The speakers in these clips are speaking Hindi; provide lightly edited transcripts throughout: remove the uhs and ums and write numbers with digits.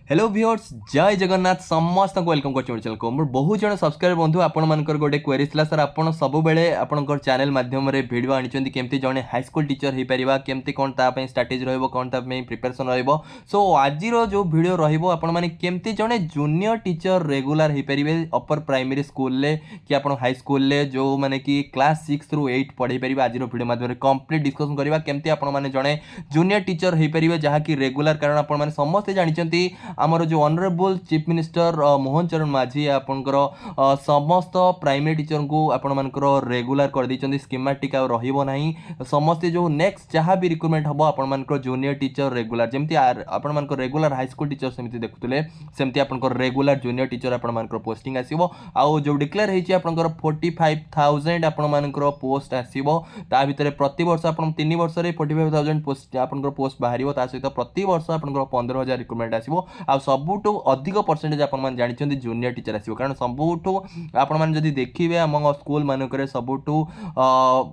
हेलो व्यूअर्स जय जगन्नाथ समस्त को वेलकम कर चैनल को मोर बहुत जन सब्सक्राइबर बंधु आपंकर गोटे क्वेरी था सर आप सब बेले आपंकर चैनल माध्यम वीडियो आनी केमती जड़े हाईस्कल टीचर हो पार केमती कौन तापाई स्ट्राटेजी रौन प्रिपेरेसन सो आज जो भिड रमती जड़े जूनियर टीचर रेगुलर हो पारे अपर प्राइमरी स्कूल कि आप हाईस्कल जो मैंने कि क्लास 6 ରୁ 8 पढ़ी पारे आज भिड माध्यम कंप्लीट डिस्कसन करवा केमती आपने जड़े जूनियर टीचर हो पारे जहाँकि रेगुलर कारण आप समस्ते जानते आमर जो ऑनरेबल चीफ मिनिस्टर मोहन चरण माझी आपंकर समस्त प्राइमरी टीचर को आपंकर रेगुलर कर दी स्कीमेटिक रही समस्ते जो नेक्स्ट जहाँ भी रिक्रुटमेंट हम आप जूनियर टीचर रेगुलर जमी आप रेगुलर हाईस्कूल टीचर सेमती देखुले सेमती आपंकर रेगुलर जूनियर टीचर आपंकर पोस्टिंग आसो आउ जो डिक्लेयर होती 45,000 आपंकर पोस्ट आसो ता भितर प्रति वर्ष आप 3 वर्ष 45,000 पोस्ट आपंकर पोस्ट बाहर सहित प्रति वर्ष आपंकर 15,000 रिक्रुटमेंट आसो आ सबुठु अधिक परसेंटेज आपन जानते जूनियर टीचर आसो कारण सबुठु आपन जदि देखिए आम स्कूल मानक सबुठु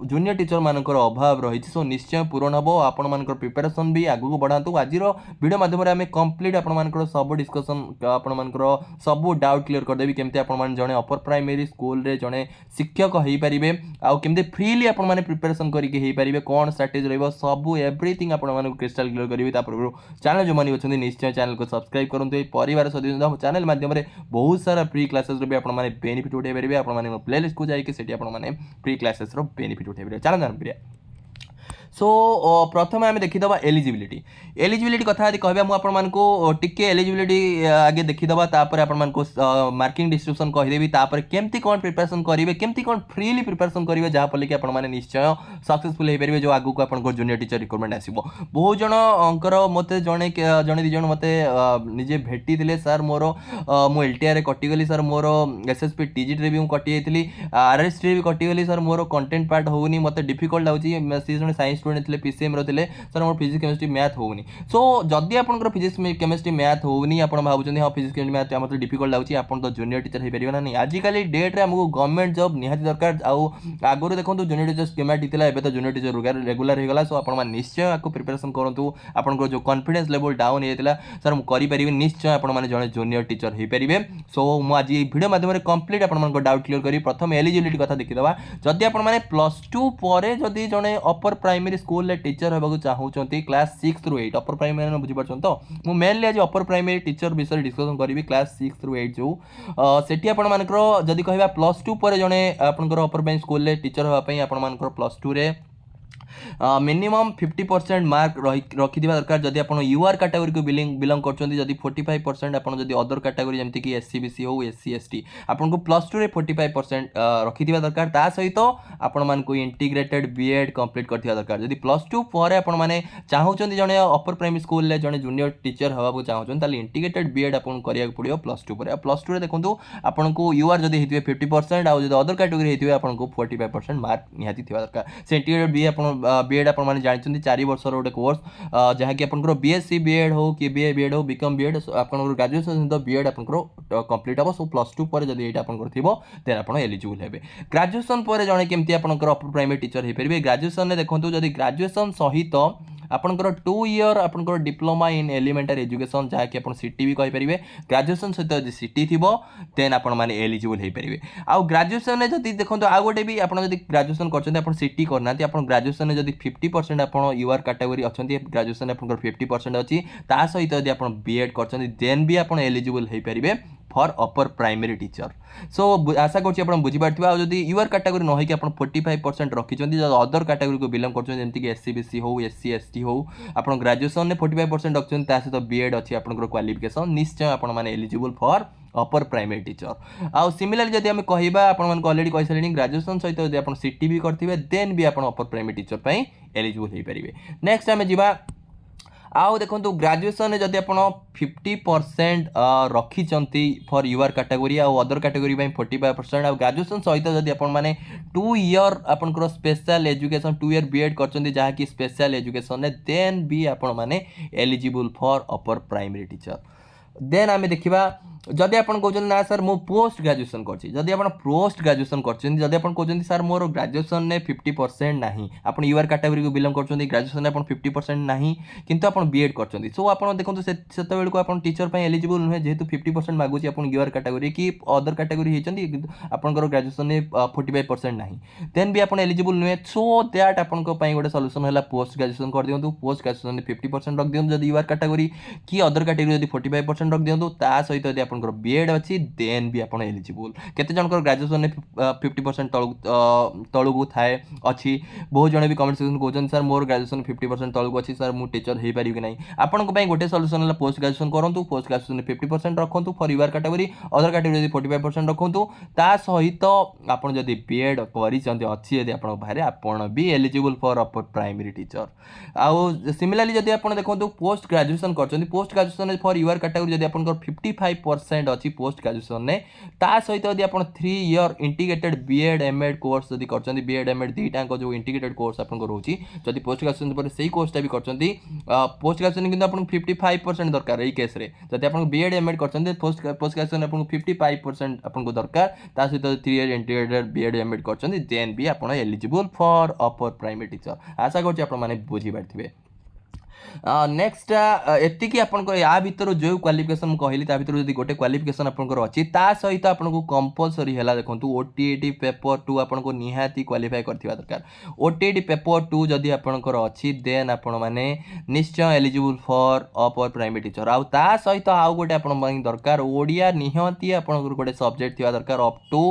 जूनियर टीचर मानकर अभाव रही सो निश्चय पूरण हम आपण मानकर प्रिपरेशन भी आगू बढ़ातु आज वीडियो माध्यम आम कंप्लीट आपन सब डिस्कसन आपण सब डाउट क्लियर करदेवी केमती आपण जड़े अपर प्राइमरी स्कूल रे जड़े शिक्षक हो पारे आउ केमती फ्रीली आपण प्रिपरेशन करके कौन स्ट्राटेजी रही सब एवरीथिंग आपण क्रिस्टल क्लियर करेंगे चैनल जो मैंने अच्छा निश्चय चैनल को सब्सक्राइब करूँ परिवार सदस्य चैनल माध्यम बहुत सारा फ्री क्लासेस भी आप बेनिफिट उठे पारे आप प्लेलिस्ट को जाकि फ्री क्लासेस बेनिफिट उठे पारे चैनल जान पारे सो प्रथम आम देखीदे एलिजिबिलिटी कथा यदि कहबा मुझे टिके एलिजिबिलिटी आगे देखीदे तापर आपको मार्किंग डिस्ट्रीब्यूशन कहीदेवी तापर केमती कौन प्रिपरेशन करेंगे केमती कौन फ्रीली प्रिपरेशन करेंगे जहाँफल कि आपने निश्चय सक्सेसफुल हो पारे जो आगू आपको जूनियर टीचर रिक्रुटमेंट आसो बहुत जनकर मत जड़े जड़े दिज मत निजे भेटी थे सार मोर मु एलटीआर कटिगली सार मोर एसएसपी टीजीट भी मुझे कटि जाइली आरएसटी भी कटिगली सार मोर कंटेंट पार्ट होनी मत डिफिकल्ट लागी सी जड़े साइंस स्टूडेंट थे पीसीएम रे सर मोर फिजिक्स केमिस्ट्री मैथ होनी सो जदि आपंकर फिजिक्स केमिस्ट्री मैथ होनी आप भावुँ हाँ फिजिक्स केमिस्ट्री मैथ मतलब डिफिकल्ट लगे आप तो जूनियर टीचर हो पारे ना नहीं आजिकल डेट में आमको गवर्नमेंट जॉब निहाती दरकार आगुरी देखो जूनियर टीचर स्कीमेटिक था एवं तो जूनियर टीचर रेगुलर होगा सो आप निश्चय आपको प्रिपरेशन करूँ आपंकर जो कॉन्फिडेंस लेवल डाउन होता सर मुझे करें निश्चय आपने जड़े जूनियर टीचर हो पारे सो मुझे भिडियो माध्यम कंप्लीट आप डाउट क्लियर करी प्रथम एलिजिबिलिटी कथा देखीदे जदि आपने +2 पर जदि जड़े अपर प्राइमरी स्कूल टीचर होगा चाहूँगी क्लास 6 ରୁ 8 अपर प्राइमरी बुझीपार तो मुझे मेनली आज अपर प्राइमरी टीचर विषय डिस्कसन करी क्लास 6 ରୁ 8 जो सेठी आपंकर जदि कहवा +2 पर जड़े आपंकर अपर प्राइमरी स्कूल टीचर होगापी आपंकर +2 रे मिनिमम 50% मार्क रखी दरकार जदि आप यूआर कैटेगरी को बिलंग कर 45% आप अदर कैटेगरी जमीक कि एससी बीसी हो एससी एसटी आपको +2 रे 45% रखी दरकार ता सहित आपण इंटीग्रेटेड बीएड कंप्लीट कर दरकार जदि +2 पर आपने चाहूँगी जड़े अपर प्राइमरी स्कूल जड़े जूनियर टीचर होगा चाहूँगी इंटीग्रेटेड बीएड आपको करा पड़ो +2 पर +2 देखो आपको यूआर जदि 50% आउ अदर कैटेगरी होती आपको 45% मार्क निहाती दरकार से इंटीग्रेटेड बी बीएड आप जानते 4 वर्ष गोटे कोर्स जहाँकि आपंकर बीएससी बीएड हो कि बीएड हो बीकॉम बीएड आप ग्रेजुएशन सहित बीएड आपंकर कंप्लीट हम सो +2 पर जब ये देन आप एलिजिबल हे ग्रेजुएशन पर जड़े केमती आपंकर अपर प्राइमरी टीचर हो पारे ग्रेजुएशन में देखो जब ग्रेजुएशन सहित आपंकर 2 ईयर आपंकर डिप्लोमा इन एलिमेंटरी एजुकेशन जहाँकि आप सीटी भी कहींपारे ग्रेजुएशन सहित जब सीटी थी देन आप एलिजिबल हो पारे आउ ग्रेजुएशन में जब देखो आउ गोटे भी आप ग्रेजुएशन कर सीटी करना ग्रेजुएशन में जब 50% आप यूआर कैटेगरी अच्छा ग्रेजुएशन आपंकर 50% अच्छी ता सहित यदि आप बीएड कर देन भी आप एलिजिबल हो पारे for upper primary teacher so आशा कर बुझीपारे आदि यूआर कैटेगरी न कि 45% रखिंट अदर कैटेगरी को बिलंग कर एससी बीसी हो एससी एसटी हो आप ग्रेजुएशन में 45% रखिंट सहित बीएड अच्छी आप क्वालिफिकेशन निश्चय आप eligible for upper primary teacher आउ सिमिलरली जब आम कहवा आपको ऑलरेडी कही सारे ग्रेजुएशन सहित जब आप सीटी भी करेंगे देन भी आप अपर प्राइमरी टीचर एलिजिबल हो पारे नेक्स्ट आम जा आउ देखो ग्रेजुएशन जब आप 50% रखिंट फॉर यूआर कैटेगरी आउ अदर कैटेगरी 45% आउ ग्रेजुएशन सहित जब आपने 2 ईयर आपंकर स्पेशल एजुकेशन 2 ईयर बीएड कर जहाँकि स्पेशल एजुकेशन देन भी आपण eligible for upper primary teacher then आम देखा जदि आप कहते ना सर मु पोस्ट ग्रेजुएशन करदी आप पोस्ट ग्रेजुएशन करदी आप कहते सर मोर ग्रेजुएशन में 50% ना आप यूआर कैटेगरी को बिलंग कर ग्रेजुएशन आप 50% ना किंतु आप बीएड कर सो आप देखो से को आप टीचर एलिजिबल नुहे जेहतु 50% मागुची आप यूआर कैटेगरी कि अदर कैटेगरी होती आपंकर ग्रेजुएशन में 45% ना देन भी आप एलिजिबल नुहे सो दैट आप गोटे सल्यूशन है पोस्ट ग्रेजुएशन कर दिखाँ पोस्ट ग्रेजुएशन में 50% रख दिखाँ जब यूआर कैटेगरी कि अदर कैटेगरी जब 45% रख दिखाँ ता सहित यदि आपंकर बीएड अच्छी देन भी आप एलिजिबल केते जनकर ग्रेजुएशन में 50% तलू थाए अच्छी बहुत जन भी कमेंट सेक्शन कहते सर मोर ग्रेजुएशन 50% तलू अच्छी सर मुझे टीचर हो पारि कि ना आपंक गोटे सल्यूशन है पोस्ट ग्रेजुएशन करूँ पोस्ट ग्रेजुएशन में 50% रखुँ for UR category other category 45% रखुँ ता सहित आप बीएड कर अच्छी यदि आप भी eligible for upper primary teacher आउ सिमिलरली जब आप देखो पोस्ट ग्रेजुएशन कर post graduation for UR category जब आप 55% अच्छी पोस्ट ग्रेजुएशन में ता सहित यदि आप 3 year integrated BEd M Ed course यदि कर बीएड एमएड दुईटा जो इंटीग्रेटेड कोर्स आप रोचे जब पोस्ट ग्रेजुएशन पर से कोर्सटा भी कर पोस्ट ग्रेजुएशन किंतु आपको 55% दरकार यही केस जब आप बीएड एमएड कर पोस्ट ग्रेजुएशन आपको 55% आपको दरकार ता सहित 3 ईयर इंटीग्रेटेड बीएड एमएड कर देन भी आप eligible for upper primary teacher आशा कर बुझी पारे नेक्स्ट एतिकी आपंकर या भितर जो क्वालिफिकेशन कहली भितर जब गोटे क्वालिफिकेशन आपंकर अच्छी सहित आपको कंपलसरी है देखो ओटीईटी पेपर 2 आपको निहाती क्वालिफाई करथिबा दरकार ओटीईटी पेपर 2 जदि आपंकर अच्छी देन आपण माने निश्चय eligible for upper primary teacher आउ ता सहित आउ गोटे आपण दरकार ओडिया निहाती आपंकर गोटे सब्जेक्ट थिबा दरकार अप टू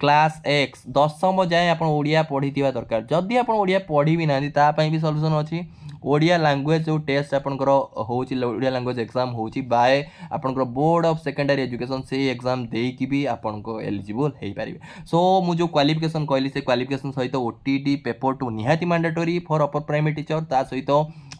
क्लास एक्स 10वीं जाए आप ओडिया पढ़ी दरकार जदि आप ओडिया पढ़ी भी ना ता भी सल्यूशन अच्छी ओडिया लैंग्वेज जो टेस्ट आपंकर ओडिया लैंग्वेज एग्जाम होची बाय आपंकर बोर्ड ऑफ सेकेंडरी एजुकेशन से एग्जाम देकी भी आपनको एलिजिबल हो पारे सो मु जो क्वालिफिकेशन कहली से क्वालिफिकेशन सहित ओटीटी पेपर 2 निहाती mandatory for upper primary teacher ता सहित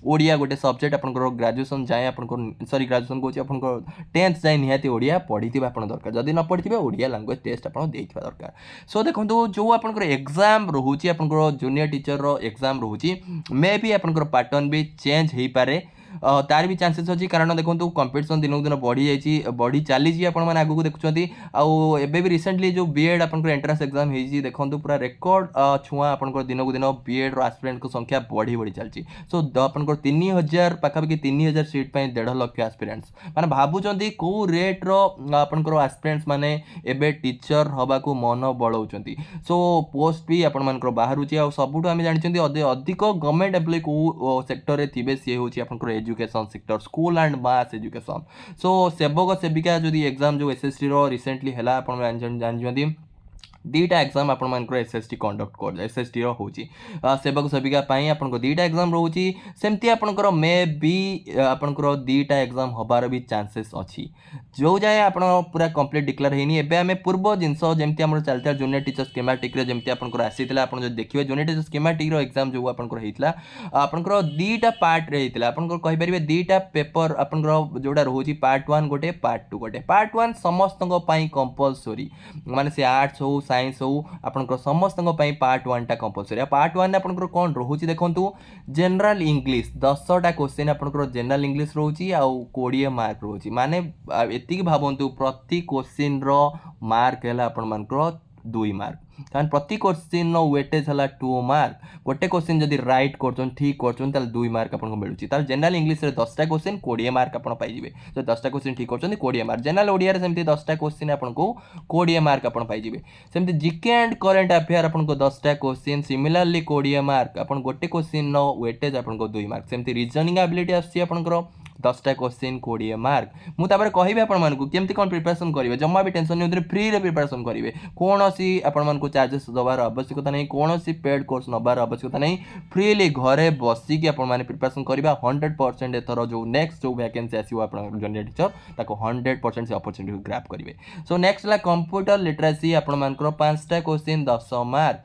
ओडिया गोटे सब्जेक्ट आपंकर ग्रेजुएशन जाए आपंकर सॉरी ग्रेजुएशन कहूँ आपंकर 10th जाए निहाती ओडिया पढ़ी आप दरकार जदि न पढ़ी ओडिया लैंग्वेज टेस्ट आप दरकार सो देखो जो आपंकर एग्जाम रोचे आपंकर जूनियर टीचर रो एग्जाम रोचे मे भी आपंकर पैटर्न भी चेंज हो पारे तार भी चांसेस अच्छी कारण देखो कंपटीशन दिन दिन बढ़ी चली आगू देखुं आउ भी रिसेंटली जो बीएड आप एंट्रांस एग्जाम हो देखो पूरा रेकर्ड छुआ आप दिन को दिन बीएड आस्पिरेंट को संख्या बढ़ी बढ़ी चलती सो आपंकर 3000 पाखापाखि 3000 सीट 1.5 लाख आस्पिरेंट्स माने भावुं कौ रेट्र आपंकर आस्पिरेंट्स माने एबे टीचर हवा को मन बढ़ाऊँ सो पोस्ट भी आपण बाहर सबुठ आम जानते अधिक गवर्नमेंट एम्प्लॉय को सेक्टर में थे सी हूँ आप education sector school and mass education so सेवक सेविका जो एग्जाम जो एसएसटी रो रिसेंटली है आप जानते दीटा एग्जाम आपर एसएसटी कंडक्ट कर एसएसटी रोचे सेवक सेविका आपको दीटा एग्जाम रोचे सेमती आपंकर मे बी आपंकर दीटा एग्जाम हबार भी चांसेस अच्छी जो जाए आप पूरा कंप्लीट डिक्लेयर होनी एबे आम पूर्व जिनस जमी आम चलता जूनियर टीचर स्कीमेटिक जमी आपंकर आसी आप देखिए जूनियर टीचर स्कीमेटिक एग्जाम जो आपंकर होता आपंकर दीटा पार्ट रे होता आपंकर कहीपर दीटा पेपर आपंकर जोड़ा रोचे पार्ट 1 गोटे पार्ट 2 गोटे पार्ट 1 समस्त कंपलसरी माने से आर्ट्स हो साइंस हो आपंकर समस्त पार्ट 1 टा कंपलसरी पार्ट 1 आपंकर कौन रोचे देखो जनरल इंग्लिश 10टा क्वेश्चन आपंकर जनरल इंग्लिश रोचे आउ 20 मार्क रोचे माने एतिक भावतु प्रति क्वेश्चन रो मार्क है आपंकर 2 मार्क कारण प्रति क्वेश्चन वेटेज है 2 मार्क गोटे क्वेश्चन जब राइट कर ठीक कर 2 मार्क आपको मिलूँ जनरल इंग्लिश 10टा क्वेश्चन 20 मार्क आप पाइबे तो 10टा क्वेश्चन ठीक कर 20 मार्क जनरल ओडिया सेमती 10टा क्वेश्चन आपको 20 मार्क आप पाइबे सेमती जीके एंड करेन्ट अफेयर आपको 10टा क्वेश्चन सिमिलरली 20 मार्क आप गोटे क्वेश्चन वेटेज आपको 2 मार्क सेमती रीजनिंग एबिलिटी आसी आपंकर 10टा क्वेश्चन 20 मार्क मुझे कहि आपको कौन प्रिपरेशन करेंगे जमा भी टेंशन नहीं फ्री रे प्रिपरेशन करेंगे कौन सी आपको चार्जेस दबार आवश्यकता नहीं कौन सी पेड कोर्स नबार आवश्यकता नहीं फ्रीली घरे बसिकी आपने प्रिपरेशन करवा 100% एथर जो नेक्स्ट जो वैकेंसी आसो आप जूनियर टीचर ताको 100% से अपॉर्चुनिटी ग्रैब करेंगे सो नेक्स्ट है कंप्यूटर लिटरेसी आपर 5टा क्वेश्चन 10 मार्क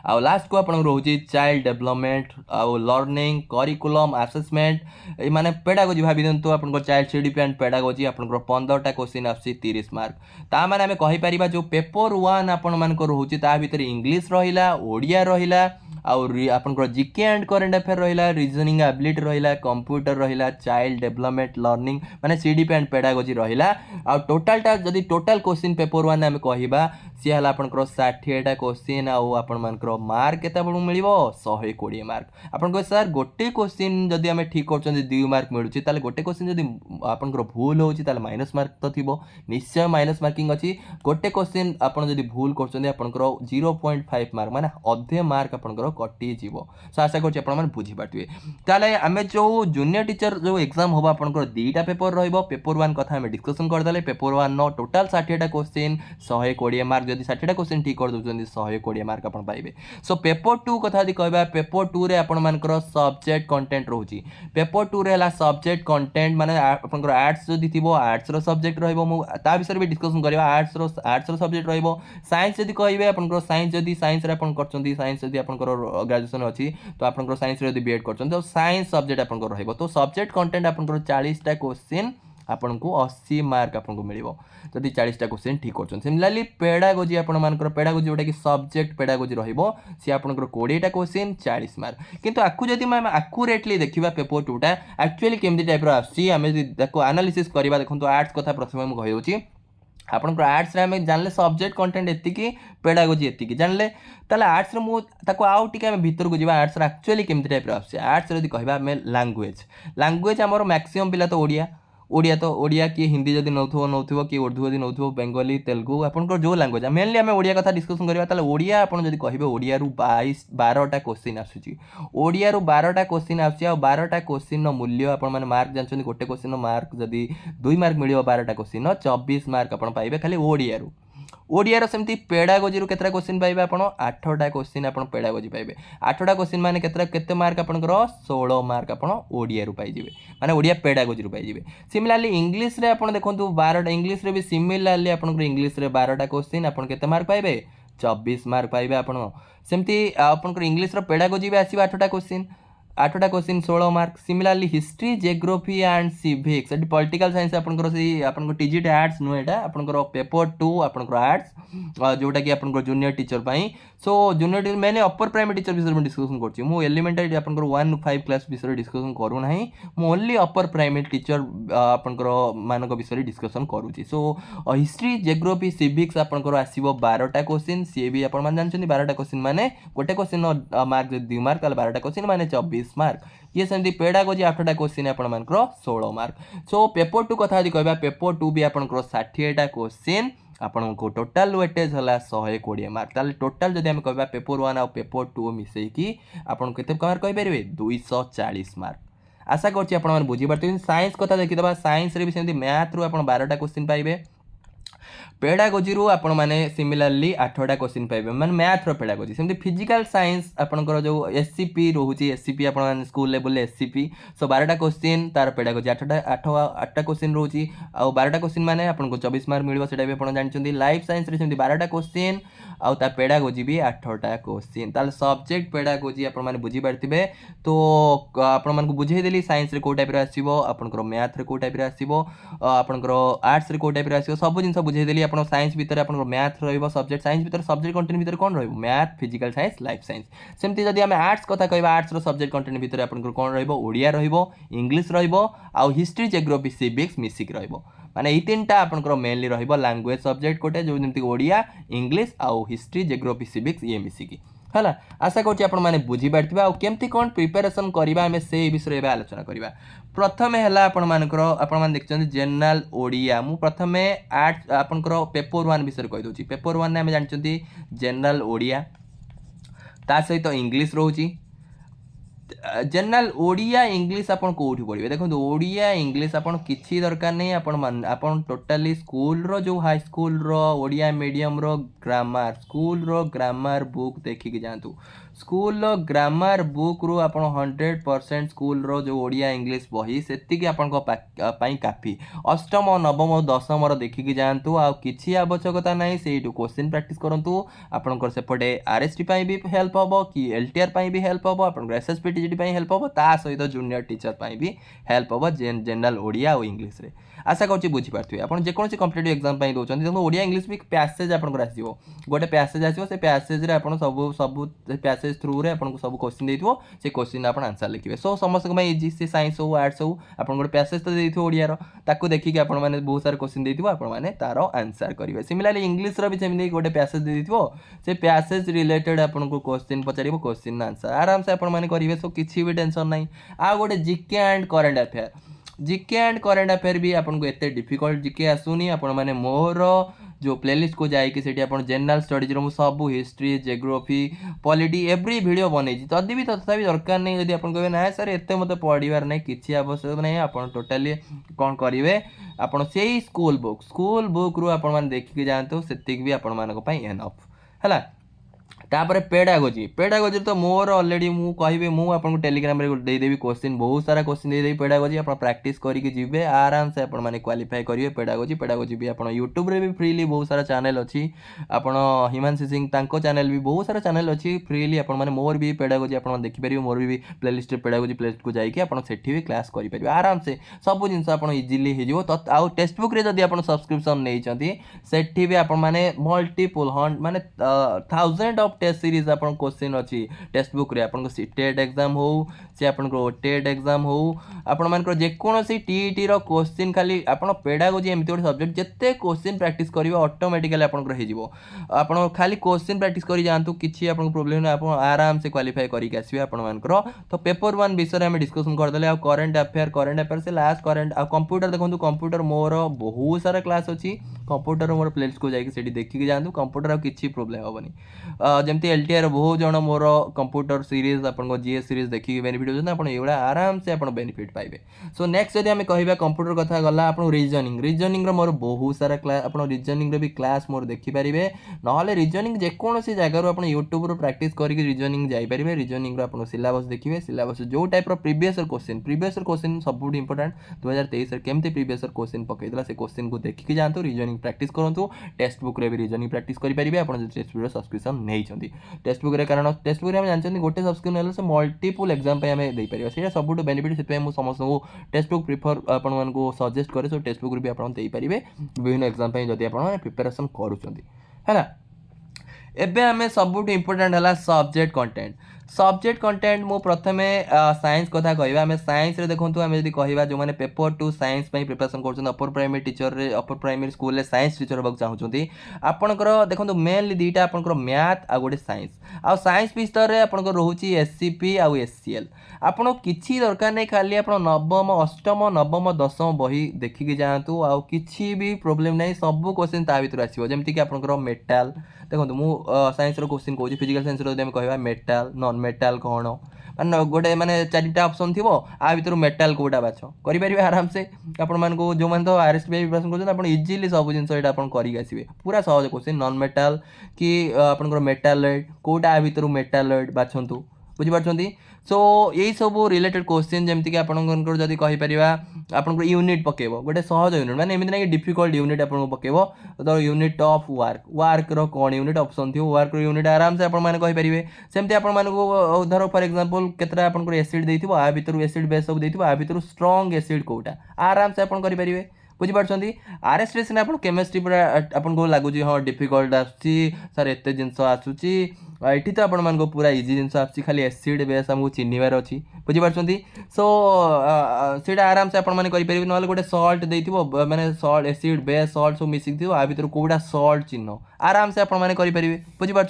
आउ लास्ट को आपन रोचे चाइल्ड डेवलपमेंट आउ लर्निंग करिकुलम असेसमेंट ए माने पेडागोजी भाबी दंतु आपन चाइल्ड सीडीपी एंड पेडागोजी आपन 15 टा क्वेश्चन आसी 30 मार्क ता माने हमें कहि परिबा जो पेपर 1 आपन मान को रोचे ता भीतर इंग्लिश रहिला ओडिया रहिला आपन जीके एंड करेंट अफेयर रहिला रीजनिंग एबिलिटी रहिला कंप्यूटर रहिला चाइल्ड डेवलपमेंट लर्निंग माने सीडीपी एंड पेडागोजी रहिला आ टोटल टा जदी टोटल क्वेश्चन पेपर 1 हमें कहिबा सी हला आपन 60 टा क्वेश्चन आ आपन मान मार्क केते बडू मिलिबो 120 मार्क आपन को सर गोटे क्वेश्चन जदी हमें ठीक करछन 2 मार्क मिलुची ताले गोटे क्वेश्चन जदी आपन भूल होची ताले माइनस मार्क तो थिबो निश्चय माइनस मार्किंग अछि गोटे क्वेश्चन आपन जदी भूल करछन आपन 0.5 मार्क माने अधे मार्क आपन कटि जीवो सो आशा करछि आपन मन बुझी पाटिबे ताले हमें जो जूनियर टीचर जो एग्जाम होबा आपन दीटा पेपर रहइबो पेपर 1 कथा हमें डिस्कशन कर देले पेपर 1 नो टोटल 60 टा क्वेश्चन 120 मार्क जदी 60 टा क्वेश्चन ठीक कर दोछन 120 मार्क आपन पाइबे सो पेपर 2 कथा दि कहबा पेपर 2 रे आपन मानकर सब्जेक्ट कंटेंट रहउची पेपर 2 रे हला सब्जेक्ट कंटेंट माने आपन आर्ट्स जदी थिबो आर्ट्स रो सब्जेक्ट रहइबो मु ता विषय भी डिस्कशन करबा आर्ट्स रो सब्जेक्ट रहइबो साइंस जदी कहबे आपन साइंस जदी साइंस रे आपन करचंदी साइंस जदी आपन ग्रेजुएशन अच्छी तो आपन साइंस रे बीएड करछन तो साइंस सब्जेक्ट आपन रहइबो तो सब्जेक्ट कंटेंट आपन 40 टा क्वेश्चन आपन को 80 मार्क आपन को मिलिबो जदी 40 टा क्वेश्चन ठीक करछन सिमिलरली पेडागोजी आपन मानकर पेडागोजी जोटा कि सब्जेक्ट पेडागोजी रहइबो सी आपन 20 टा क्वेश्चन 40 मार्क किंतु आकु जदी हम एक्यूरेटली देखिबा पेपर 2 टा एक्चुअली केमदी टाइप रो आसी हमें देखो एनालिसिस करबा देखंतु आर्ट्स कथा प्रथम हम कहि होची आपन आर्ट्स रे हमें जानले सब्जेक्ट कंटेंट एतिकी पेडागोजी एतिकी जानले ताले आर्ट्स रे मु ताको आउ टिके हम भीतर को जीवा आर्ट्स रे एक्चुअली केमती टाइप रो आसी आर्ट्स रे जदी कहबा हमें लैंग्वेज हमर मैक्सिमम पिला तो ओडिया कि हिंदी जदी नौथो कि उर्दू जदी नौथो बेंगली तेलुगु आपन जो लैंग्वेज मेनली हमें ओडिया कथा डिस्कशन करबा ताले ओडिया आपन जदी कहबे ओडिया रु 12 टा क्वेश्चन आसुची ओडिया रु 12 टा क्वेश्चन आसी आ 12 टा क्वेश्चन नो मूल्य आपन माने मार्क जानछन गोटे क्वेश्चन नो मार्क जदी 2 मार्क मिलियो 12 टा क्वेश्चन 24 मार्क आपन पाइबे खाली ओडिया रो सेमती पेडागोजी रु केतरा क्वेश्चन पाइबे आपन 8 टा क्वेश्चन आपन पेडागोजी पाइबे 8 टा क्वेश्चन माने केते मार्क आपन 16 मार्क आपन ओडिया रु पाइ जिवे माने ओडिया पेडागोजी रु पाइ जिवे सिमिलरली इंग्लिश रे आपन देखंतु 12 टा इंग्लिश रे भी सिमिलरली आपन इंग्लिश रे 12 टा क्वेश्चन आपन केते मार्क पाइबे 24 मार्क पाइबे आपन सेमती आपन इंग्लिश रो पेडागोजी भी आसीबा 8 टा क्वेश्चन 8 टा question 16 mark similarly history geography and civics eighty political science आपन से आपन टीजीट आर्ट्स नु एटा आपन पेपर 2 आपन आर्ट्स जोटा कि आपन जूनियर टीचर पई सो जूनियर टीचर मैंने अपर प्राइमरी टीचर विषय में डिस्कशन करछि मु एलिमेंटरी आपन 1 5 क्लास विषय डिस्कशन करू नाही मु ओनली अपर प्राइमरी टीचर आपन मानक विषय डिस्कशन करूछि सो हिस्ट्री जियोग्राफी सिविक्स आपन आसीबो 12 टा क्वेश्चन सी भी आपन मान जानछन्ती 12 टा क्वेश्चन माने गोटे क्वेश्चन मार्क 2 मार्क 12 टा क्वेश्चन माने 24 मार्क ये सेमती पेडागोजी 8 टा क्वेश्चन आपन मानकर 16 मार्क सो पेपर 2 कथा जि कहबा पेपर 2 भी आपन 60 टा क्वेश्चन आपन को टोटल वेटेज हला 120 मार्क ताले टोटल जदि हम कहबा पेपर 1 आ पेपर 2 मिसई की आपन केते मार्क कहि परिबे 240 मार्क आशा करछि आपन मन बुझी पारते साइंस कथा देखि दबा साइंस रे भी सेमती मैथ रु आपन 12 टा क्वेश्चन पाइबे पेडागोजी रु आपण माने सिमिलरली 8 टा क्वेश्चन पाइबे माने मैथ रो पेडागोजी सेमती फिजिकल साइंस आपनकर जो एससीपी रहूची एससीपी आपण माने स्कूल लेवल एससीपी सो 12 टा क्वेश्चन तार पेडागोजी 8 टा क्वेश्चन रहूची आ 12 टा क्वेश्चन माने आपन को 24 मार्क मिलबो सेटा भी आपण जानचंदी लाइफ साइंस रे सेमती 12 टा क्वेश्चन आ ता पेडागोजी भी 8 टा क्वेश्चन ताल सब्जेक्ट पेडागोजी आपण माने बुझी पारतिबे तो आपण मानको बुझेई देली साइंस रे को टाइप रे आसीबो आपनकर मैथ रे को टाइप रे आसीबो आपनकर आर्ट्स रे को टाइप रे आसीबो सब जिंस बुझेई देली आपण साइंस भीतर आपण मैथ रहइबो सब्जेक्ट साइंस भीतर सब्जेक्ट कंटेंट भीतर कोन रहइबो math physical science life science सेमती जदी हम आर्ट्स कथा कहबा आर्ट्स रो सब्जेक्ट कंटेंट भीतर आपण कोन रहइबो ओडिया रहइबो इंग्लिश रहइबो आ हिस्ट्री जियोग्राफी सिविक्स मिसिक रहइबो माने ई तीनटा आपनकर मेनली रहइबो लैंग्वेज सब्जेक्ट कोटे जो जेमती ओडिया इंग्लिश आ हिस्ट्री जियोग्राफी सिविक्स ये मिसिकी हला आशा करछि आपण माने बुझी पारथिबा आ केमती कोन प्रिपरेशन करबा हमें से विषय रे आलोचना करबा प्रथमे हला आपण मानकर आपण मान देखछन जनरल ओडिया मु प्रथमे आर्ट आपनकर पेपर 1 विषय कहि दोछि पेपर 1 ने हम जानचंती जनरल ओडिया ता सहित इंग्लिश रहउची जनरल ओडिया इंग्लिश आपन कोठी पढिबे देखो ओडिया इंग्लिश आपन किछि दरकार नै आपन टोटली स्कूल रो जो हाई स्कूल रो ओडिया मीडियम रो ग्रामर स्कूल रो ग्रामर बुक देखि के जानतु स्कूल ग्रामर बुक रु आप 100% स्कूल रो जो ओडिया इंग्लिश बही से आपन काफी अष्टम नवम दशम देखिकी जातु आ किसी आवश्यकता ना से क्वेश्चन प्रैक्टिस करूँ आपंकर सेपटे आरएसटी भी हेल्प हम कि एलटीआर भी हेल्प हम आप एसएसपी टीजीटी हेल्प हम ता सहित जूनियर टीचर भी हेल्प हम जनरल ओडिया और इंग्लिश रे आशा करुँच बुझीपारे आप जेकोसी कम्पिटेटिव एग्जाम दौरान देखो ओडिया इंग्लिश भी पैसेज आपको आसो गोटे पैसेज आसो से पैसेज आप सब सब पैसेज थ्रू रे आपको सब क्वेश्चन देइथिबो से क्वेश्चन आप आंसर लिखिए सो समस्त इजी से साइंस हो आर्ट्स हो आप गोटे पैसेज तो देइथिबो ओडियार ताकू देखिए आप बहुत सारा क्वेश्चन देइथिबो आप तार आंसर करेंगे सिमिलरली इंग्लिश भी सेमती गोटे पैसेज देइथिबो से पैसेज रिलेटेड आपको क्वेश्चन पचारिबो क्वेश्चन आंसर आराम से आप करेंगे सो किसी भी टेंशन ना आ गोटे GK and current affair GK and current affair भी आपको एत डिफिकल्ट जीके आसुनी आपण मैंने मोर जो प्लेलिस्ट को जाइए से जनरल स्टडीज रो सब history geography polity every video बन तदी भी तथापि दरकार नहीं जब आप कहे ना सर एत मत पढ़ार नहीं किसी आवश्यक नहीं आप टोटाली कौन करेंगे आप स्कूल बुक रू आप देखिए जातु से भी आपण एनफ है तापर पेडागोजी तो मोर अलरेडी मु कहि मु आपको टेलीग्राम रे देदेवी क्वेश्चन बहुत सारा क्वेश्चन देदेवी पेडागोजी आप प्रैक्टिस करके जीवे आराम से आपण माने क्वालिफाई करेंगे पेडागोजी भी आप यूट्यूब रे भी फ्रीली बहुत सारा चैनल अच्छी आप हिमांशु सिंह तांको चैनल भी बहुत सारा चैनल अच्छी फ्रीली आप माने मोर भी पेडागोजी आप देखिपारे मोर भी प्लेलिस्ट पेडागोजी प्लेलिस्ट को जाइए आप सेठी भी क्लास करेंगे आराम से सब जिन आप इजिली हो तो आउ टेक्स्ट बुक रे जदि आप सब्सक्रिप्शन नहीं सेठी भी आप माने मल्टीपल माने 1000 ऑफ टेस्ट सीरीज आप क्वेश्चन अच्छी टेक्स्ट बुक रे आपन टेट एग्जाम हो से आपन ओटेट एग्जाम हो आपण मानकर जेकोसी टीईटी रो क्वेश्चन खाली आपन पेडागोजी एमती गोटे सब्जेक्ट जिते क्वेश्चन प्रैक्टिस करेंगे ऑटोमेटिकली आपन हो आपन खाली क्वेश्चन प्रैक्टिस करी जानतु किछि आपन प्रॉब्लम ना आपन आराम से क्वालिफाई करी आसीबे आपन मानकर तो पेपर 1 विषय हम डिस्कशन करदेले आ करंट अफेयर से लास्ट करंट आ कंप्यूटर देखंतु कंप्यूटर मोर बहुत सारा क्लास अच्छी कंप्यूटर मोर प्लेलिस्ट को जाइए सेठी देखिके जानतु कंप्यूटर आ किछि प्रॉब्लम होबनी जमती एलटीआर बहुत जन मोर कंप्यूटर सीरीज आपन जीएस सीरीज देखिए बेनिफिट होता है ये आराम से आप बेनिफिट पाइबे सो नेक्स्ट जब आम कह कंप्यूटर कथा गला आप रीजनिंग मोर बहुत सारा क्लास आप रीजनिंग भी क्लास मोर देखिपारे ना रीजनिंग जेकोसी जगार आप यूट्यूब प्रैक्टिस करके रीजनिंग जाइपारे रीजनिंग आप सिलेबस देखिए सिलेबस जो टाइप प्रीवियस क्वेश्चन सब इंपोर्टेंट 2023 केमती प्रीवियस क्वेश्चन पकईला से क्वेश्चन को देखिए जातु रीजनिंग प्रैक्टिस करूँ टेक्स्ट बुक रे भी रीजनिंग प्रैक्टिस करेंगे आप टेक्स्ट बुक सब्सक्रिप्शन नहीं टेक्स्ट बुक रे कारण टेक्स्ट बुक रे हम जानते गोटे सब्सक्रिप्शन से मल्टीपल एग्जाम आम दे पारे से सब बेनिफिट से समस्त को टेक्स्ट बुक प्रिफर आपन को सजेस्ट करे सो टेक्स्ट बुक भी आप पारे विभिन्न एग्जाम जदि आप प्रिपेरेसन करुँच एबे आम सबुठ इम्पोर्टेंट है सब्जेक्ट कंटेंट मु प्रथमे साइंस कथा कहवा आम साइंस रे देखूँ आम जब कह जो मैंने पेपर 2 साइंस प्रिपरेशन कर अपर प्राइमरी टीचर रे अपर प्राइमरी स्कूल रे साइंस टीचर होगा चाहूँगी आपंकर देखो मेनली दुईटा आपंकर मैथ आ गोटे साइंस आ साइंस विषय में आपंकर रोचे एससीपी आउ एससीएल आपन किसी दरकार नहीं खाली आप नवम अष्टम नवम दशम बही देखिकी जातु आउ किसी भी प्रोब्लेम नहीं सब क्वेश्चन ता भर आसो जमीक आपंकर मेटाल देखो मुझे साइंस क्वेश्चन कहूँ फिजिकल साइंस कह मेटाल नॉन मेटाल कौन मान गोटे माने 4टा ऑप्शन थी आ भर मेटाल कौटा बाछ करेंगे आराम से आपण जो मैंने तो आरएसटी प्रिपरेशन कर इजिली सब जिन करके पूरा सहज क्वेश्चन नॉन मेटाल कि आपंकर मेटालॉइड कौटा आ भर मेटालॉइड बाछंतु बुझीपार सो यही सब रिलेटेड क्वेश्चन जमीक आपंकर जब कहीपर आपंकर यूनिट पकेब गोटे सहज यूनिट मैंने एमती ना डिफिकल्ट यूनिट आपको पकेब तो यूनिट ऑफ वर्क कौन यूनिट ऑप्शन थी वर्क यूनिट आराम से आपरे सेमती आपको धर फॉर एग्जांपल केतटा आपंकर एसिड देथिबो आ भीतर एसिड बेस सब देथिबो आ भीतर स्ट्रांग एसिड कौटा आराम से आपन करेंगे बुझीपार आरएसटी सिना आप केमिस्ट्री पूरा आपको लगुच हाँ डिफिकल्ट आसूँ सर एत जिन आसूँ ये तो आप पूरा इजी जिन आसूँ खाली एसिड बेस आमको चिन्हबार अच्छी बुझीपार सो सीटा आराम से आपरे ना गोटे सल्ट देथिबो माने सल्ट एसिड बेस सल्ट सब मिसिक थी आ भीतर कौटा सल्ट चिन्ह आराम से आपरे बुझीपार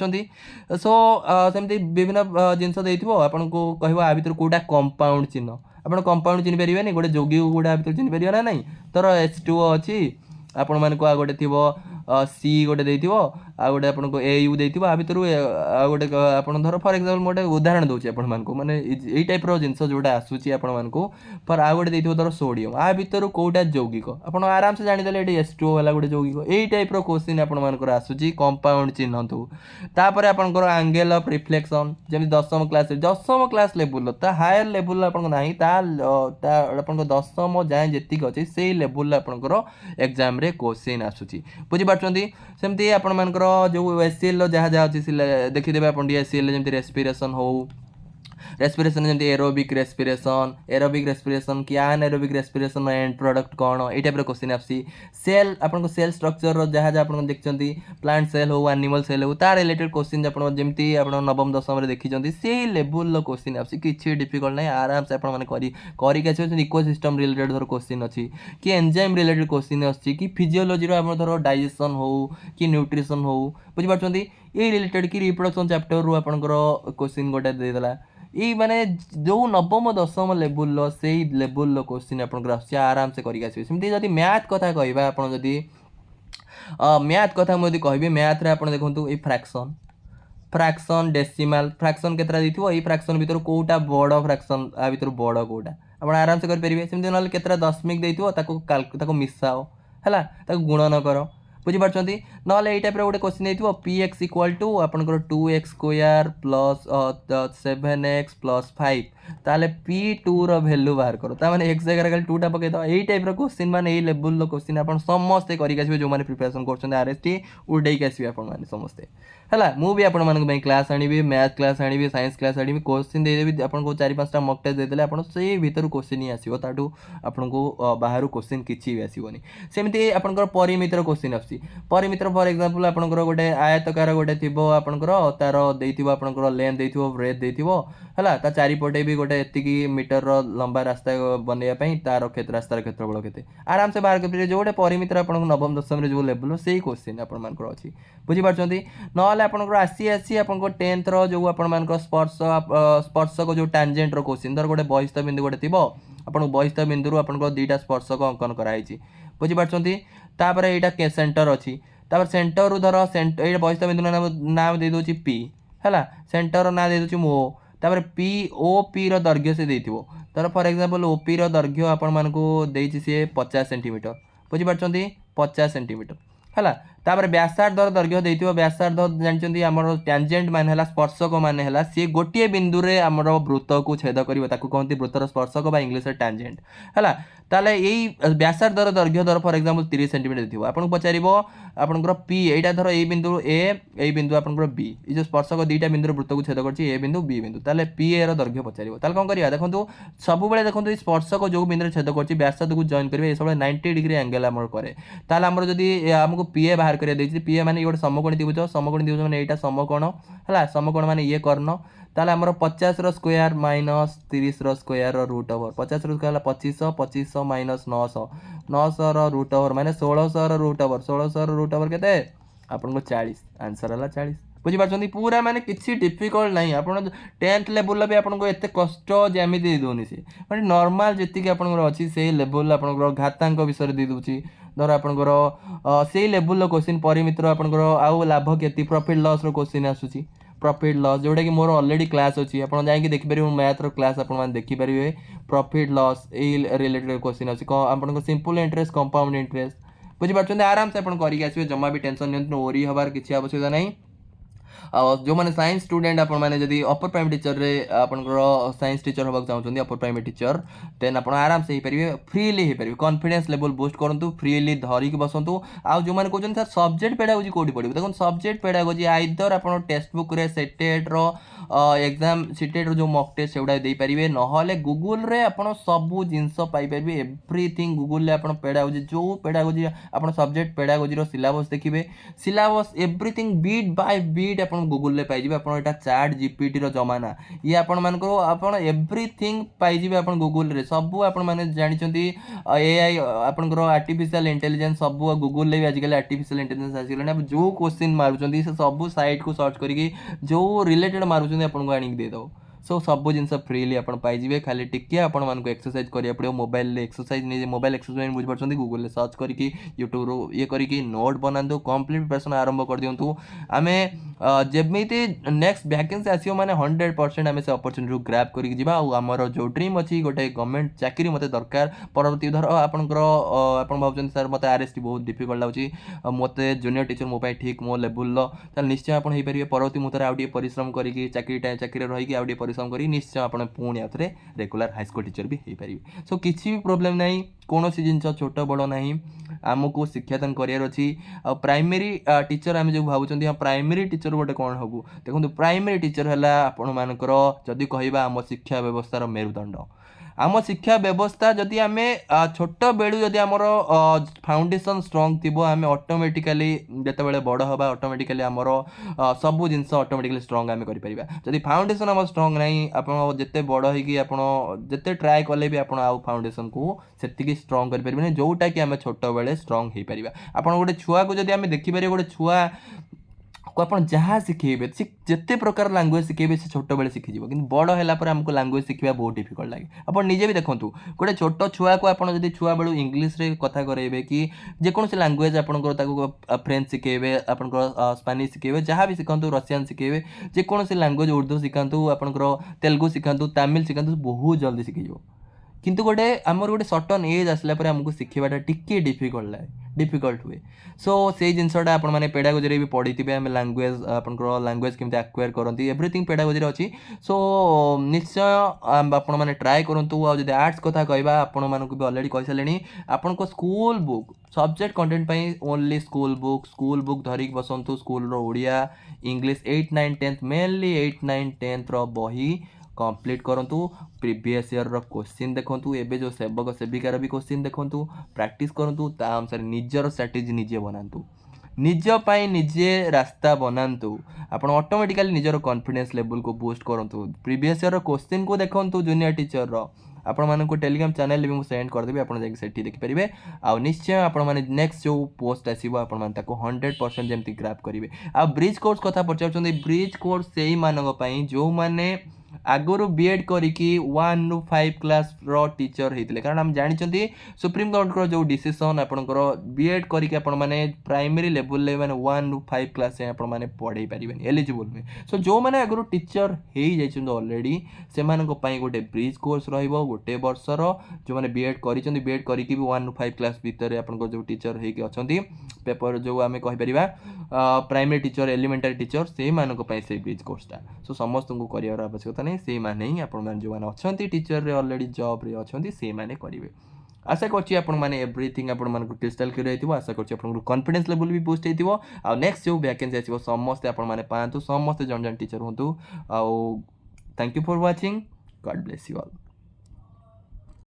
सो सेमती विभिन्न जिनस देथिबो आपको कह आ भीतर कौटा कंपाउंड चिन्ह आप कंपाउंड चिन्ह पारे गोटे जोगी गोटा भर चिन्ह पारे ना नहीं तर H2O अच्छी आपण मानक आ गोटे थी सी गोटे देथिबो आ गोटे आपको ए यू देथिबो आ भितर आ गोटे आपण धर फॉर एग्जांपल मोटे उदाहरण दोचे आपण मानको माने एई टाइप रो जिंस जोटा आसुची आपण मानको पर आ गोटे देथिबो धर सोडियम आ भितर कोटा यौगिक आपण आराम से जानि देले एटी H2O वाला गोटे यौगिक एई टाइप रो क्वेश्चन आपण मानकर आसुची कंपाउंड चिन्हतु तापर आपनकर एंगल ऑफ रिफ्लेक्शन जेमि दशम क्लास लेवल ता हायर लेवल आपन नाही ता आपन दशम जाय जेतिक अछि सेई लेवल आपनकर एग्जाम रे क्वेश्चन आसुची बुझि पाछंती सेमती आपण मानकर जो एससीएल जहाँ जहाँ अच्छी देखीदे आप एससीएल जमी रेस्पिरेसन हो रेस्पिरेसन जमी एरोबिक रेस्पिरेसन कि एरोबिक रेस्पिरेसन एंड प्रोडक्ट कौन ये टाइप क्वेश्चन आसी सेल आपको सेल स्ट्रक्चर जहाँ जहाँ आप देखते प्लांट सेल हो एनिमल सेल हो तार रिलेटेड क्वेश्चन जमी आप नवम दशम देखी से लेवल क्वेश्चन आसी किसी डिफिकल्ट ना आराम से आपके इकोसिस्टम रिलेटेड धर क्वेश्चन अच्छी कि एंजाइम रिलेटेड क्वेश्चन अच्छी कि फिजियोलॉजी धर डाइजेशन हो कि न्यूट्रिशन हो बुझीपार ये रिलेटेड कि रिप्रोडक्शन चैप्टर रू आपंकर क्वेश्चन गोटे देदेला ये माने जो नवम दशम लेवल से लेवल क्वेश्चन आपको आराम से करके जदि मैथ कथा कहवा आप मैथ कथा मुझे कहबी मैथ रे आपन देखंतु ए फ्रैक्शन डेसिमल फ्रैक्शन केतरा दिथिबो ए फ्रैक्शन भीतर कोटा बड़ फ्रैक्शन आ भीतर बड़ कोटा आप आराम से कर परिबे सेमति नले केतरा दशमिक देथिबो ताको मिसाओ हला ताको गुणन करो बुझीपारछंती नले एई टाइप रे गोटे क्वेश्चन देथिबो px इक्वल टू आपनकर 2x square plus 7x plus 5 ताले p2 रो वैल्यू बाहर करो ता माने x जगह खाली 2 टा पके दो एई टाइप रो क्वेश्चन माने एई लेवल रो क्वेश्चन आपन समस्त करिक आसीबे जो माने प्रिपरेशन करछन आरएसटी उडेई के आसीबे आपन माने समस्त हला मु भी आपण मानक भाई क्लास आनिबी मैथ क्लास आनिबी साइंस क्लास आनिबी क्वेश्चन दे देबी आपन को 4-5 टा मॉक टेस्ट दे देले आपन से भीतर क्वेश्चन ही आसीबो ताटू आपन को बाहर क्वेश्चन किछि भी आसीबोनी सेमिति आपन को परिमितर क्वेश्चन आसी परिमितर फॉर एग्जांपल आपन को गोटे आयतकार गोटे थिबो आपन को तार देथिबो आपन को लेंथ देथिबो ब्रेथ देथिबो हला ता चारि पटे भी गोटे एतिकी मीटर रो लंबा रास्ता बनेया पई तार रास्तार क्षेत्रफल केते आराम से बाहर के जो गोटे परिमितर आपन को नवम दशम रे जो लेवल सेही क्वेश्चन आपन मान को अछि बुझी पारछंती नले आपन आसी आसी आपन 10th रो जो आपन मान स्पर्शक जो टांजेंट रो क्वेश्चन धर गोटे बहिस्थ बिंदु गोटे थिबो आपन बहिस्थ बिंदु रो आपन दुईटा स्पर्शक अंकन कराइछि बुझी पारछंती तापर एटा के सेंटर अछि तापर सेंटर रू धर सेंटर एटा बहिस्थ बिंदु नाम दे दोछि p हला सेंटर रो ना दे दोछि मो तापर p o p रो दैर्घ्य से देथिबो तर फॉर एग्जांपल o p रो दैर्घ्य आपन मान को देछि से 50 सेंटीमीटर बुझी पारछंती 50 सेंटीमीटर हला तापर व्यासार्ध दैर्घ्य देथिबो व्यासार्ध जानचंती हमर टैंजेंट मान हला स्पर्शक मान हला से गोटिए बिंदु रे हमर वृत्त को छेद करिवो ताकू कहंती वृत्तर स्पर्शक बा इंग्लिश रे टैंजेंट हला ताले एई व्यासार्ध दैर्घ्य धर फॉर एग्जांपल 30 सेंटीमीटर देथिबो आपन पचारिबो आपनकर p एटा धर ए बिंदु a ए बिंदु आपनकर b ई जो स्पर्शक दुईटा बिंदु वृत्त को छेद करछि a बिंदु b बिंदु ताले p ए रो दैर्घ्य पचारिबो ताले कोन करिया देखंतु सब बेले देखंतु स्पर्शक जो बिंदु रे छेद करछि व्यासार्ध को जॉइन करबे ए सब 90 डिग्री एंगल हमर करे ताले हमर जदी हमको p ए बाहर करिया देछि p ए माने गोटे समकोण त्रिभुज माने एटा समकोण हला समकोण माने ये कर्ण ताले हमर 50 रो स्क्वायर माइनस 30 रो स्क्वायर रो रूट ओवर 50 रो स्क्वायर 2500 2500 माइनस 900 900 रो रूट ओवर माने 1600 रो रूट ओवर 1600 रो रूट ओवर केते आपन को 40 आंसर हला 40 बुझी पाछंती पूरा माने किछि डिफिकल्ट नाही आपन 10th लेवल भी आपन को एते कष्ट जेमि दे दोनी से माने नॉर्मल जति के आपन को अछि से लेवल आपन को घातांक विषय दे दोछि धर आपनकर से लेवल क्वेश्चन परिमितर आपनकर आउ लाभ केति प्रॉफिट लॉस रो क्वेश्चन आसुची प्रॉफिट लॉस जोटा कि मोर ऑलरेडी क्लास अछि आपन जाई कि देखि परिबो मैथ रो क्लास आपन मान देखि परिबे प्रॉफिट लॉस ए रिलेटेड क्वेश्चन अछि आपन सिंपल इंटरेस्ट कंपाउंड इंटरेस्ट बुझि पाछन आराम से आपन करि आसीबे जम्मा भी टेंशन नियंत्रण ओरी हबार किछि आवश्यकता नाही जो मैंने साइंस स्टूडेंट आप जब अपर प्राइमरी टीचर रे आपनकर साइंस टीचर होगा चाहते अपर प्राइमरी टीचर देन आप आराम से पारे फ्रीली हो पारे कॉन्फिडेंस लेवल बूस्ट करूँ फ्रीली धरिक बसतु आउ जो मैंने कहते सर सब्जेक्ट पेडागोजी कौटी पढ़े देखो सब्जेक्ट पेडागोजी आइदर आप टेक्स्ट बुक रे सेटेट रो एग्जाम सीटेट जो मॉक टेस्ट से दे पारे नहले गूगल रे आपन सबू जिनस पाई पारे एवरीथिंग गूगल रे आपन पेडागोजी जो पेडागोजी आपन सब्जेक्ट पेडागोजी रो सिलेबस देखिए syllabus everything bit by bit आप गूगल रे पाइबे आप चैट जीपीटी रो जमाना ये आपण मान को आपण एवरीथिंग पाइबे आप गूगल रे सबू आपण माने जानिचंती एआई आपण को आर्टिफिशियल इंटेलिजेंस सबू गूगल रे आजकल आर्टिफिशियल इंटेलिजेंस आजकल आप जो क्वेश्चन मारुचंती से सबू साइट को सर्च करके जो रिलेटेड मारुचंती आपण को आनी दे दो सो सब जिन फ्रीली आप पाइबे खाली टिके आपण मानक एक्सरसाइज करिया पड़ो मोबाइल एक्सरसाइज नहीं मोबाइल एक्सरसाइज बुझी पार्टी गूगल सर्च करके यूट्यूब रू ये करके नोट बनातु कंप्लीट प्रिपरेशन आरंभ कर दिंतु आम जमी नेक्स्ट वैकेंसी आसो मैंने 100% आम से अपरच्युनिटी ग्राब करमर जो ड्रीम अच्छी गोटे गवर्नमेंट चाकरी मत दरकार परवर्ती धर आपंकर आप भाई सर मत आरएसटी बहुत डिफिकल्ट लगे मत जूनियर टीचर मो ठीक मो लेवल निश्चय आप हो पारे परवर्ती मुहूर्त आउ परिश्रम करके चाकरी रही आउ परिश्रम कर निश्चय आप पुणी आउ थे रेगुलर हाईस्कल टीचर भी हो पारे सो किसी भी प्रोब्लेम ना कौन जिन छोट बड़ ना आमको शिक्षादान करार अच्छी आ प्राइमरी टीचर आम जो भावुँ हाँ प्राइमरी टीचर गोटे कौन हबू देखो प्राइमरी टीचर है आपण मानकर जदि कहवा आम शिक्षा व्यवस्थार मेरुदंड आम शिक्षा व्यवस्था जदि आम छोट बेलू जदि आमर फाउंडेशन स्ट्रंग थी आम ऑटोमेटिकली जिते बड़ हवा ऑटोमेटिकली आमर सब जिनस ऑटोमेटिकली स्ट्रंग आम करें जदि फाउंडेशन आम स्ट्रंग ना आप जिते बड़ होते ट्राए कले भी आप फाउंडेशन को से स्ट्रंग करें जोटा कि आम छोट बेले स्ट्रंग हो पार आप गोटे छुआ को जब आम देखिपारे गोटे छुआ को आप जहाँ शिखेबे जिते प्रकार लांगुएज शिखेबे से छोट बेले शिखिज कि बड़ है आमको लांगुएज शिखा बहुत डिफिकल्ट लगे आप निजे भी देखूँ गोटे छोट छुआ को आप छुआ बेलू इंग्लीश कथा करेंगे कि जेकोसी लांगुएज आपंकर फ्रेंच शिखेबे आपंकर स्पानिश शिखेबे जहाँ भी शिखु रशियन शिखेबे जेकोसी लांगुएज उर्दू शिखातु आपंकर तेलुगु शिखातु तमिल शिखातु बहुत जल्दी शिखिज किंतु गोटे आमर गोटे सर्टन एज आसला आमको शिखाटा टिके डिफिकल्ट हुए सो से जिनसा आप पेडागोजी भी पढ़ी थे आम लांगुएज आपंकर लांगुएज केमती आक्वायर करती एवरीथिंग पेडागोजी अच्छी सो निश्चय आप ट्राए करूँ आदि आर्ट्स कथा कहवा आपण मानक भी अलरेडी कही सारे आपण school book subject content only school book धरिक बसतु स्कूल ओडिया इंग्लिश 8, 9, 10 मेनली 8, 9, 10 बही कंप्लीट करूँ प्रीवियस ईयर क्वेश्चन देखूँ एवं जो सेवक सेविकार भी क्वेश्चन देखूँ प्रैक्टिस करूँ अनुसार निजर स्ट्राटेजी निजे बनातु निजपाई निजे रास्ता बनातु आप ऑटोमेटिकली निजर कॉन्फिडेंस लेवल को बूस्ट करूँ प्रीवियस ईयर क्वेश्चन को देखूँ जूनियर टीचर आपण मानक टेलीग्राम चैनल भी मुझे सेंड करदेवी आप देखिपारे आउ निश्चय आप नेक्स्ट जो पोस्ट आसो आप 100% जमी ग्राफ करेंगे आ ब्रिज कोर्स कथा पचार ब्रिज कोर्स से मानी जो मैंने आगुरी बीएड करके 1 ରୁ 5 क्लास टीचर होते कारण आम जानी सुप्रीम कोर्ट जो डिसीजन आपंकर बीएड करके प्राइमरी लेवल मैंने 1 ରୁ 5 क्लास आपने पढ़े पारे एलिजिबल नुहे सो जो मैंने आगुरी टीचर हो जाइए अलरेडी से गोटे ब्रिज कोर्स रोटे वर्षर जो मैंने बीएड करके भी 1 ରୁ 5 क्लास भितर आप जो टीचर होती पेपर जो आम कहीपर प्राइमरी टीचर एलिमेंटारी टीचर से ब्रिज कोर्सटा सो समस्त को कर आवश्यकता नहीं से माने ही आपण जो अच्छा टीचर रे ऑलरेडी जॉब रे अच्छा से माने करेंगे आशा करने एवरीथिंग आप क्रिस्टाल क्लियर हो आशा कर कॉन्फिडेंस लेवल भी बूस्ट हो नेक्स्ट जो वैकेंसी आसो समस्ते आपने पातु समस्ते जन जन टीचर हूँ आउ thank you for watching God bless you all.